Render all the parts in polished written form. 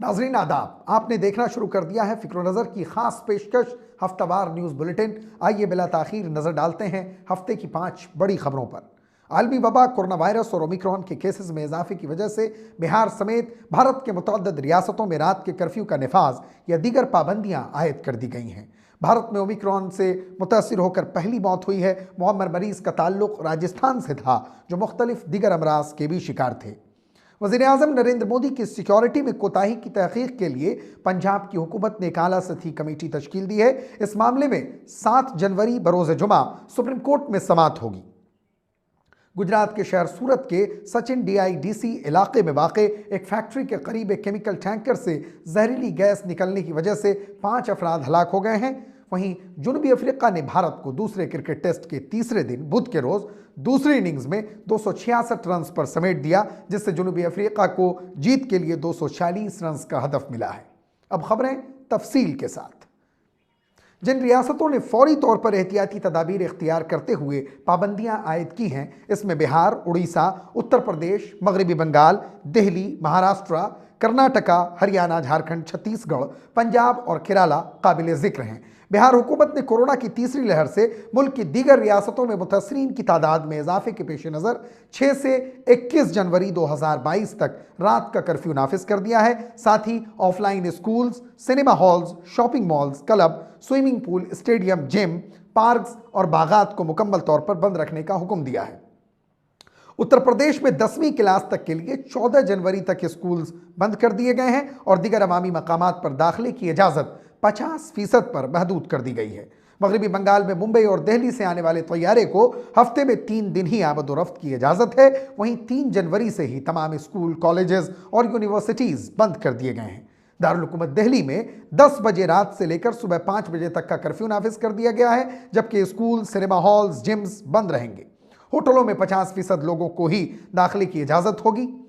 नाजरीन आदाब, आपने देखना शुरू कर दिया है फिक्र नज़र की खास पेशकश हफ्तावार न्यूज़ बुलेटिन। आइए बिला ताखीर नज़र डालते हैं हफ्ते की 5 बड़ी खबरों पर। आलमी वबा कोरोना वायरस और ओमिक्रॉन के केसेस में इजाफे की वजह से बिहार समेत भारत के मुतअद्दिद रियासतों में रात के कर्फ्यू का नफाज या दीगर पाबंदियां आयद कर दी गई हैं। भारत में ओमिक्रॉन से मुतासिर होकर पहली मौत हुई है। मुअम्मर मरीज का ताल्लुक राजस्थान से था, जो मुख्तलिफ दीगर अमराज के भी शिकार थे। वज़ीर-ए-आज़म नरेंद्र मोदी की सिक्योरिटी में कोताही की तहकीक के लिए पंजाब की हुकूमत ने एक आला सतही कमेटी तश्कील दी है। इस मामले में 7 जनवरी बरोज़ जुमा सुप्रीम कोर्ट में समाअत होगी। गुजरात के शहर सूरत के सचिन DIDC इलाके में वाक़े एक फैक्ट्री के करीब एक केमिकल टैंकर से जहरीली गैस निकलने की वजह से 5 अफराद हलाक हो गए हैं। वहीं जनूबी अफ्रीका ने भारत को दूसरे क्रिकेट टेस्ट के तीसरे दिन बुध के रोज दूसरी इनिंग्स में 266 रन पर समेट दिया, जिससे जनूबी अफ्रीका को जीत के लिए 240 रन का हदफ मिला है। अब खबरें तफसील के साथ। जिन रियासतों ने फौरी तौर पर एहतियाती तदाबीर इख्तियार करते हुए पाबंदियां आयद की हैं, इसमें बिहार, उड़ीसा, उत्तर प्रदेश, मगरबी बंगाल, दिल्ली, महाराष्ट्र, कर्नाटका, हरियाणा, झारखंड, छत्तीसगढ़, पंजाब और केरला काबिल जिक्र हैं। बिहार हुकूमत ने कोरोना की तीसरी लहर से मुल्क की दीगर रियासतों में मुतासरीन की तादाद में इजाफे के पेश नज़र 6 से 21 जनवरी 2022 तक रात का कर्फ्यू नाफिज कर दिया है। साथ ही offline schools, cinema halls, shopping malls, club, swimming pool, stadium, gym, parks और बागात को मुकम्मल तौर पर बंद रखने का हुक्म दिया है। उत्तर प्रदेश में 10वीं क्लास तक के लिए 14 जनवरी तक स्कूल्स बंद कर दिए गए हैं और दीगर अवामी मकामात पर दाखिले की इजाज़त 50% पर महदूद कर दी गई है। मगरबी बंगाल में मुंबई और दिल्ली से आने वाले तैयारे को हफ्ते में 3 दिन ही आमद-ओ-रफ्त की इजाज़त है। वहीं 3 जनवरी से ही तमाम स्कूल, कॉलेजेस और यूनिवर्सिटीज़ बंद कर दिए गए हैं। दारुल हुकूमत दिल्ली में 10 बजे रात से लेकर सुबह 5 बजे तक का कर्फ्यू नाफिज कर दिया गया है, जबकि स्कूल, सिनेमा हॉल्स, जिम्स बंद रहेंगे। होटलों में 50% लोगों को ही दाखिले की इजाज़त होगी।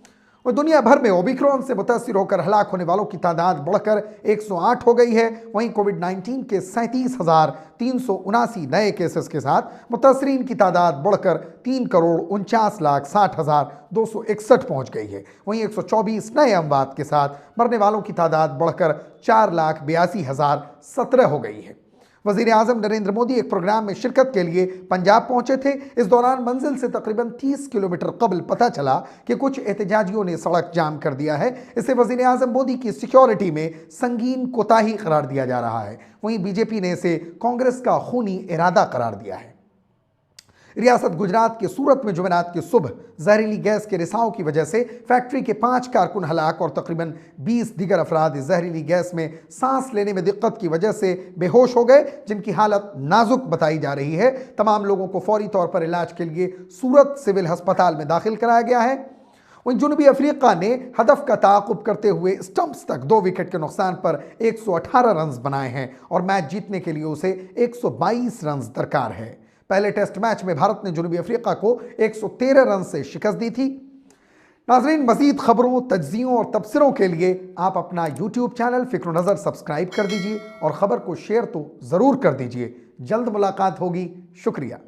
और दुनिया भर में ओमिक्रॉन से मुतासिर होकर हलाक होने वालों की तादाद बढ़कर 108 हो गई है। वहीं कोविड-19 के 37,379 नए केसेस के साथ मुतासरीन की तादाद बढ़कर 3,49,60,261 पहुंच गई है। वहीं 124 नए अमवात के साथ मरने वालों की तादाद बढ़कर 4,82,017 हो गई है। वज़ीर-ए-आज़म नरेंद्र मोदी एक प्रोग्राम में शिरकत के लिए पंजाब पहुंचे थे। इस दौरान मंजिल से तकरीबन 30 किलोमीटर कबल पता चला कि कुछ एहतजाजियों ने सड़क जाम कर दिया है। इसे वज़ीर-ए-आज़म मोदी की सिक्योरिटी में संगीन कोताही करार दिया जा रहा है। वहीं बीजेपी ने इसे कांग्रेस का खूनी इरादा करार दिया है। रियासत गुजरात के सूरत में जुमेरात की सुबह जहरीली गैस के रिसाव की वजह से फैक्ट्री के 5 कारकुन हलाक और तकरीबन 20 दीगर अफराद जहरीली गैस में सांस लेने में दिक्कत की वजह से बेहोश हो गए, जिनकी हालत नाजुक बताई जा रही है। तमाम लोगों को फौरी तौर पर इलाज के लिए सूरत सिविल अस्पताल में दाखिल कराया गया है। वहीं जनूबी अफ्रीका ने हदफ का ताक़ुब करते हुए स्टंप्स तक 2 विकेट के नुकसान पर 118 रन बनाए हैं और मैच जीतने के लिए उसे 122 रन दरकार है। पहले टेस्ट मैच में भारत ने जनूबी अफ्रीका को 113 रन से शिकस्त दी थी। नाजरीन, मजीद खबरों, तज्जियों और तबसरों के लिए आप अपना YouTube चैनल फिक्र नज़र सब्सक्राइब कर दीजिए और ख़बर को शेयर तो ज़रूर कर दीजिए। जल्द मुलाकात होगी। शुक्रिया।